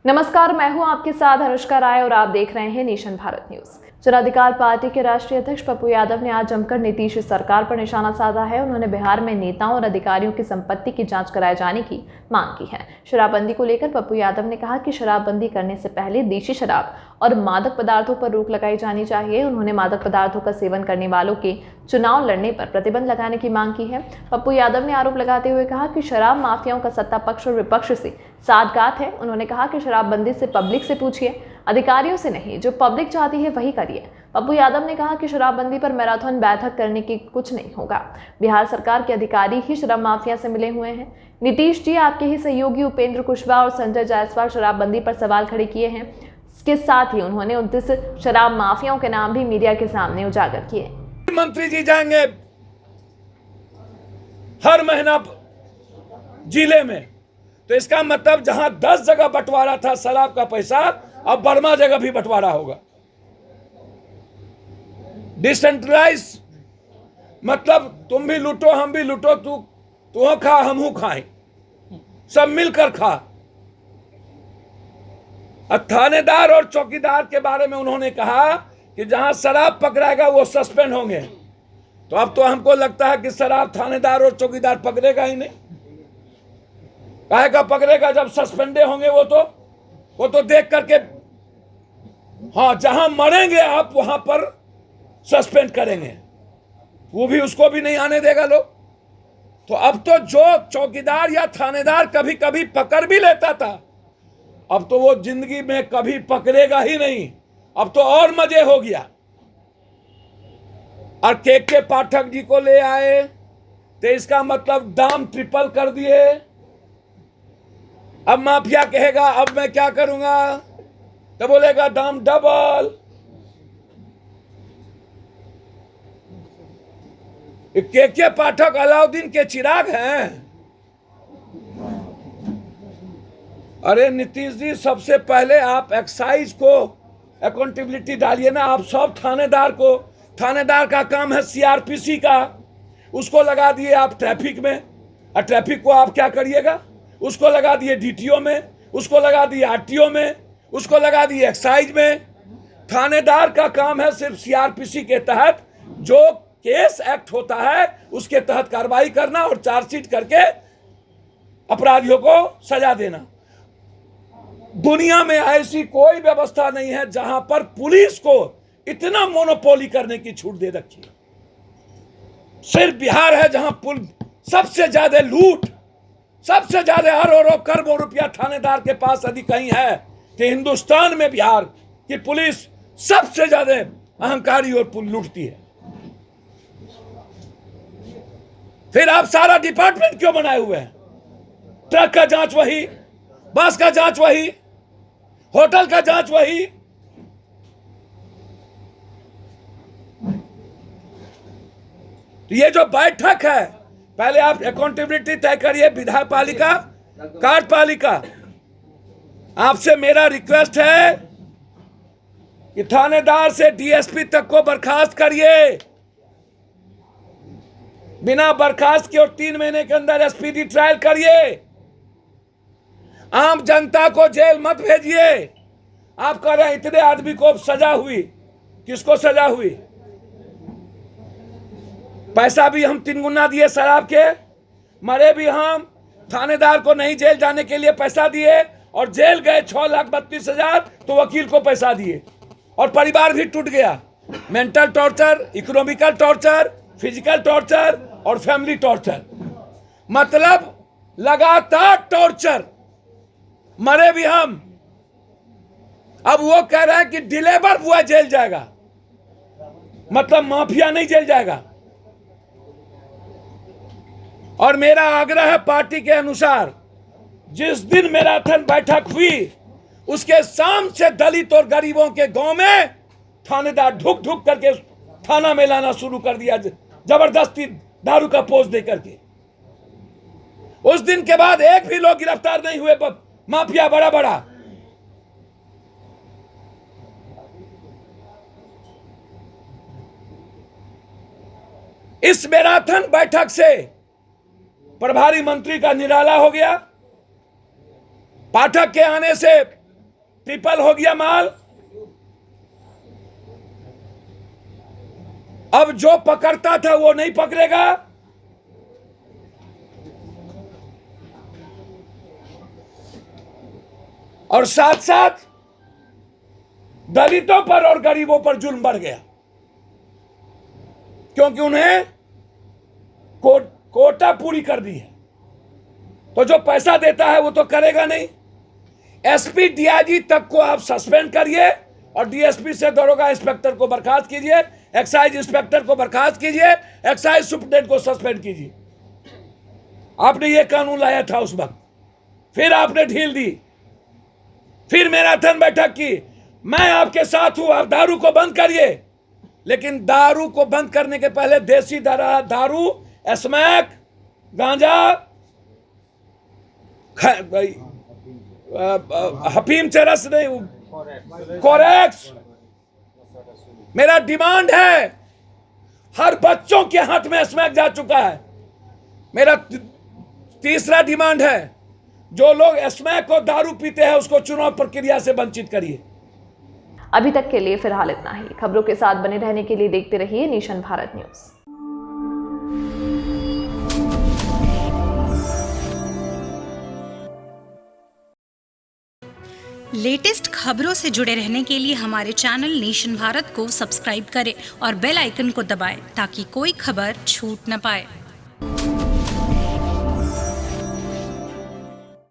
नमस्कार, मैं हूं आपके साथ अनुष्का राय और आप देख रहे हैं नेशन भारत न्यूज। जन अधिकार पार्टी के राष्ट्रीय अध्यक्ष पप्पू यादव ने आज जमकर नीतीश सरकार पर निशाना साधा है। उन्होंने बिहार में नेताओं और अधिकारियों की संपत्ति की जांच कराए जाने की मांग की है। शराबबंदी को लेकर पप्पू यादव ने कहा कि शराबबंदी करने से पहले देशी शराब और मादक पदार्थों पर रोक लगाई जानी चाहिए। उन्होंने मादक पदार्थों का सेवन करने वालों के चुनाव लड़ने पर प्रतिबंध लगाने की मांग की है। पप्पू यादव ने आरोप लगाते हुए कहा कि शराब माफियाओं का सत्ता पक्ष और विपक्ष से साठगांठ है। उन्होंने कहा कि शराबबंदी से पब्लिक से पूछिए, अधिकारियों से नहीं। जो पब्लिक चाहती है वही करिए। पप्पू यादव ने कहा कि शराबबंदी पर मैराथन बैठक करने की कुछ नहीं होगा। बिहार सरकार के अधिकारी ही शराब माफिया से मिले हुए हैं। नीतीश जी, आपके ही सहयोगी उपेंद्र कुशवाहा और संजय जायसवाल शराबबंदी पर सवाल खड़े किए हैं। इसके साथ ही उन्होंने 29 शराब माफियाओं के नाम भी मीडिया के सामने उजागर किए। मंत्री जी जाएंगे हर महीना जिले में, तो इसका मतलब जहां 10 जगह बंटवारा था शराब का पैसा, अब बर्मा जगह भी बंटवारा होगा। डिसेंट्रलाइज मतलब तुम भी लूटो हम भी लूटो, तू खा हम खाएं, सब मिलकर खा। थानेदार और चौकीदार के बारे में उन्होंने कहा कि जहां शराब पकड़ाएगा वो सस्पेंड होंगे। तो अब तो हमको लगता है कि शराब थानेदार और चौकीदार पकड़ेगा ही नहीं। काहे का पकड़ेगा जब सस्पेंडे होंगे वो तो देख करके, हाँ जहां मरेंगे आप वहां पर सस्पेंड करेंगे, वो भी उसको भी नहीं आने देगा लोग। तो अब तो जो चौकीदार या थानेदार कभी कभी पकड़ भी लेता था, अब तो वो जिंदगी में कभी पकड़ेगा ही नहीं। अब तो और मजे हो गया। और के पाठक जी को ले आए तो इसका मतलब दाम ट्रिपल कर दिए। अब माफिया कहेगा अब मैं क्या करूंगा, तो बोलेगा दाम डबल। के पाठक अलाउद्दीन के चिराग हैं। अरे नीतीश जी, सबसे पहले आप एक्साइज को अकाउंटेबिलिटी डालिए ना। आप सब थानेदार का काम है सीआरपीसी का, उसको लगा दिए आप ट्रैफिक में। और ट्रैफिक को आप क्या करिएगा, उसको लगा दिए डीटीओ में, उसको लगा दिए आरटीओ में, उसको लगा दिए एक्साइज में। थानेदार का काम है सिर्फ सीआरपीसी के तहत जो केस एक्ट होता है उसके तहत कार्रवाई करना और चार्जशीट करके अपराधियों को सजा देना। दुनिया में ऐसी कोई व्यवस्था नहीं है जहां पर पुलिस को इतना मोनोपोली करने की छूट दे रखी है। सिर्फ बिहार है जहां सबसे ज्यादा लूट, सबसे ज्यादा अरबों करोड़ों रुपया थानेदार के पास यदि कहीं है कि हिंदुस्तान में बिहार की पुलिस सबसे ज्यादा अहंकारी और लूटती है। फिर आप सारा डिपार्टमेंट क्यों बनाए हुए हैं? ट्रक का जांच वही, बस का जांच वही, होटल का जांच वही। तो ये जो बैठक है, पहले आप अकाउंटेबिलिटी तय करिए। विधायपालिका, कार्यपालिका, आपसे मेरा रिक्वेस्ट है कि थानेदार से डीएसपी तक को बर्खास्त करिए। बिना बर्खास्त के और 3 महीने के अंदर एसपीडी ट्रायल करिए। आम जनता को जेल मत भेजिए। आप कह रहे हैं इतने आदमी को सजा हुई, किसको सजा हुई? पैसा भी हम 3 गुना दिए शराब के, मरे भी हम। थानेदार को नहीं जेल जाने के लिए पैसा दिए और जेल गए 6,32,000, तो वकील को पैसा दिए और परिवार भी टूट गया। Mental torture, economical torture, physical torture और फैमिली टॉर्चर, मतलब लगातार टॉर्चर, मरे भी हम। अब वो कह रहे हैं कि डिलीवर हुआ जेल जाएगा, मतलब माफिया नहीं जेल जाएगा। और मेरा आग्रह है पार्टी के अनुसार, जिस दिन मैराथन बैठक हुई उसके शाम से दलित और गरीबों के गांव में थानेदार ढुक ढुक करके थाना में लाना शुरू कर दिया, जबरदस्ती दारू का पोस्ट दे करके। उस दिन के बाद एक भी लोग गिरफ्तार नहीं हुए, माफिया बड़ा बड़ा। इस मैराथन बैठक से प्रभारी मंत्री का निराला हो गया। पाठक के आने से ट्रिपल हो गया माल। अब जो पकड़ता था वो नहीं पकड़ेगा। और साथ साथ दलितों पर और गरीबों पर जुल्म बढ़ गया, क्योंकि उन्हें कोटा पूरी कर दी है। तो जो पैसा देता है वो तो करेगा नहीं। एसपी डीआईजी तक को आप सस्पेंड करिए और डीएसपी से दरोगा इंस्पेक्टर को बर्खास्त कीजिए, एक्साइज इंस्पेक्टर को बर्खास्त कीजिए, एक्साइज सुपरडेंट को सस्पेंड कीजिए। आपने ये कानून लाया था उस वक्त, फिर आपने ढील दी, फिर मैराथन बैठक की। मैं आपके साथ हूं, आप दारू को बंद करिए, लेकिन दारू को बंद करने के पहले देसी दारू, स्मैक, गांजा, हफीम चरस नहीं, कोरेक्स। मेरा डिमांड है, हर बच्चों के हाथ में स्मैक जा चुका है। मेरा तीसरा डिमांड है, जो लोग स्मैक और दारू पीते हैं उसको चुनाव प्रक्रिया से वंचित करिए। अभी तक के लिए फिलहाल इतना ही। खबरों के साथ बने रहने के लिए देखते रहिए नेशन भारत न्यूज। लेटेस्ट खबरों से जुड़े रहने के लिए हमारे चैनल नेशन भारत को सब्सक्राइब करें और बेल आइकन को दबाएं ताकि कोई खबर छूट न पाए।